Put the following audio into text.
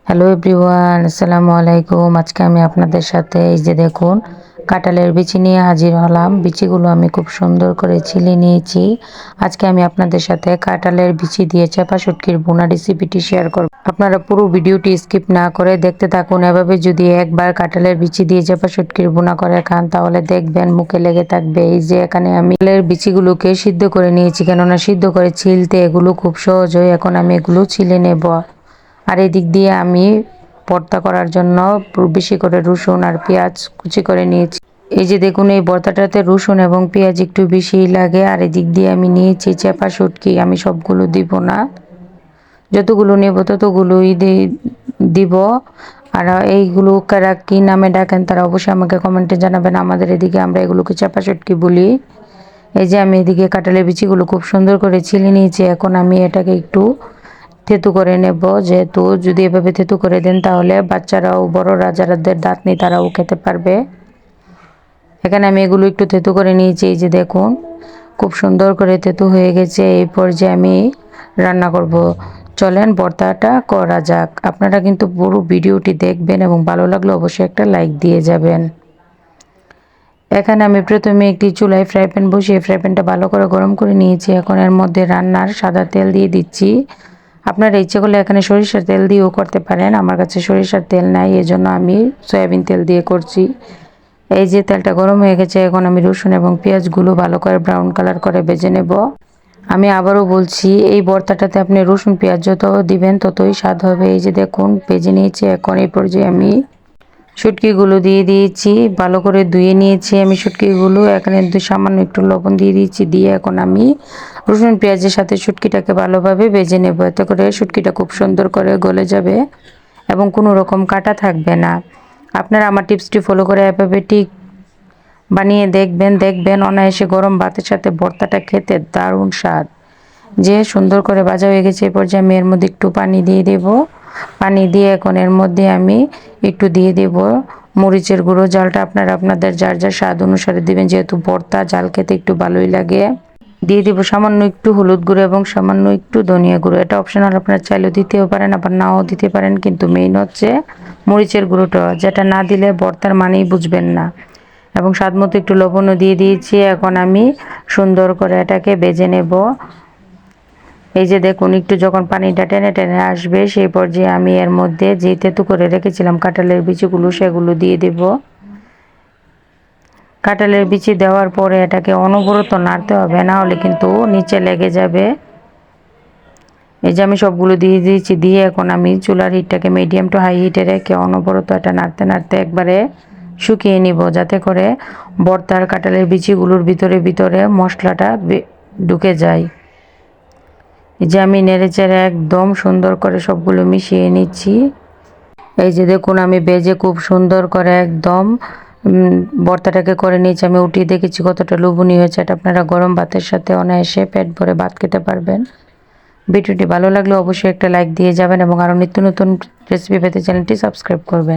Hello everyone, আসসালামু আলাইকুম। আজকে আমি আপনাদের সাথে এই যে দেখুন কাঁঠালের বিচি নিয়ে হাজির হলাম। বিচিগুলো আমি খুব সুন্দর করে ছিলে নিয়েছি। আজকে আমি আপনাদের সাথে কাঁঠালের বিচি দিয়ে চাপা শুটকির ভুনা রেসিপিটি শেয়ার করব। আপনারা পুরো ভিডিওটি স্কিপ না করে দেখতে থাকুন। এভাবে যদি একবার কাঁঠালের বিচি দিয়ে চাপা শুটকির ভুনা করে খান তাহলে দেখবেন মুখে লেগে থাকবে। এই যে এখানে আমি কাঁঠালের বিচিগুলোকে সিদ্ধ করে নিয়েছি, কেননা সিদ্ধ করে ছিলতে এগুলো খুব সহজ হয়। এখন আমি এগুলো ছিলে নেব। আর এদিক দিয়ে আমি ভর্তা করার জন্য বেশি করে রসুন আর পেঁয়াজ কুচি করে নিয়েছি। এই যে দেখুন এই ভর্তাটাতে রসুন এবং পেঁয়াজ একটু বেশিই লাগে। আর এদিক দিয়ে আমি নিয়েছি চাপা শুটকি। আমি সবগুলো দিব না, যতগুলো নেব ততগুলোই দিব। আর এইগুলো কারা কি নামে ডাকেন তারা অবশ্যই আমাকে কমেন্টে জানাবেন। আমাদের এদিকে আমরা এগুলোকে চাপা শুটকি বলি। এই যে আমি এদিকে কাঁঠালের বিচিগুলো খুব সুন্দর করে ছিলে নিয়েছি। এখন আমি এটাকে একটু থেতু করে নেব, যেহেতু যদি এভাবে থেতু করে দেন তাহলে বাচ্চারাও বড়রা যাদের দাঁত নেই তারাও খেতে পারবে। এখানে আমি এগুলো একটু থেতু করে নিয়েছি। এই যে দেখুন খুব সুন্দর করে থেতু হয়ে গেছে। এই পর্যায়ে আমি রান্না করব। চলেন ভর্তাটা করা যাক। আপনারা কিন্তু পুরো ভিডিওটি দেখবেন এবং ভালো লাগলে অবশ্যই একটা লাইক দিয়ে যাবেন। এখানে আমি প্রথমে একটি চুলায় ফ্রাই প্যান বসিয়ে ফ্রাই প্যানটা ভালো করে গরম করে নিয়েছি। এখন এর মধ্যে রান্নার সাদা তেল দিয়ে দিচ্ছি। আপনারা ইচ্ছে করলে এখানে সরিষার তেল দিয়েও করতে পারেন। আমার কাছে সরিষার তেল নাই, এজন্য আমি সয়াবিন তেল দিয়ে করছি। এই যে তেলটা গরম হয়ে গেছে, এখন আমি রসুন এবং পেঁয়াজগুলো ভালো করে ব্রাউন কালার করে ভেজে নেব। আমি আবারও বলছি, এই ভর্তাটাতে আপনি রসুন পেঁয়াজ যত দিবেন ততই স্বাদ হবে। এই যে দেখুন ভেজে নিয়েছি। এখন এই পর্যায়ে আমি শুটকিগুলো দিয়ে দিয়েছি, ভালো করে ধুয়ে নিয়েছি আমি শুটকিগুলো। এখানে সামান্য একটু লবণ দিয়ে দিয়েছি। দিয়ে এখন আমি রসুন পেঁয়াজের সাথে শুটকিটাকে ভালোভাবে ভেজে নেব। এতে করে শুটকিটা খুব সুন্দর করে গলে যাবে এবং কোনো রকম কাটা থাকবে না। আপনারা আমার টিপসটি ফলো করে এভাবে ঠিক বানিয়ে দেখবেন অনায়াসে গরম ভাতের সাথে ভর্তাটা খেতে দারুণ স্বাদ। যে সুন্দর করে ভাজা হয়ে গেছে, এই পর্যায়ে আমি এর মধ্যে একটু পানি দিয়ে দেব। পানি দিয়ে এখন এর মধ্যে আমি একটু দিয়ে দেব মরিচের গুঁড়ো। জালটা আপনারা আপনাদের যার যার স্বাদ অনুসারে দিবেন, যেহেতু ভর্তা জাল খেতে একটু ভালোই লাগে। দিয়ে দিব সামান্য একটু হলুদ গুঁড়ো এবং সামান্য একটু ধনিয়া গুঁড়ো। এটা অপশনাল, আপনারা চাইলেও দিতেও পারেন আবার নাও দিতে পারেন, কিন্তু মেইন হচ্ছে মরিচের গুঁড়োটা, যেটা না দিলে ভর্তার মানেই বুঝবেন না। এবং স্বাদ মতো একটু লবণও দিয়ে দিয়েছি। এখন আমি সুন্দর করে এটাকে ভেজে নেব। এই যে দেখুন একটু যখন পানিটা টেনে টেনে আসবে সেই পর্যায়ে আমি এর মধ্যে যে তেঁতু করে রেখেছিলাম কাঁঠালের বিচিগুলো সেগুলো দিয়ে দেব। কাঁঠালের বিচি দেওয়ার পরে এটাকে অনবরত নাড়তে হবে, না হলে কিন্তু নিচে লেগে যাবে। এই যে আমি সবগুলো দিয়ে দিয়েছি। দিয়ে এখন আমি চুলার হিটটাকে মিডিয়াম টু হাই হিটে রেখে অনবরত এটা নাড়তে নাড়তে একবারে শুকিয়ে নিব, যাতে করে ভর্তার কাঁঠালের বিচিগুলোর ভিতরে মশলাটা ঢুকে যায়। এই যে আমি নেড়ে চেড়ে একদম সুন্দর করে সবগুলো মিশিয়ে নিচ্ছি। এই যে দেখুন আমি ভেজে খুব সুন্দর করে একদম ভর্তাটাকে করে নিয়েছি। আমি উঠিয়ে দেখেছি কতটা লোভনীয় হয়েছে। এটা আপনারা গরম ভাতের সাথে অনায়াসে পেট ভরে ভাত খেতে পারবেন। ভিডিওটি ভালো লাগলে অবশ্যই একটা লাইক দিয়ে যাবেন এবং আরও নিত্য নতুন রেসিপি পেতে চ্যানেলটি সাবস্ক্রাইব করবেন।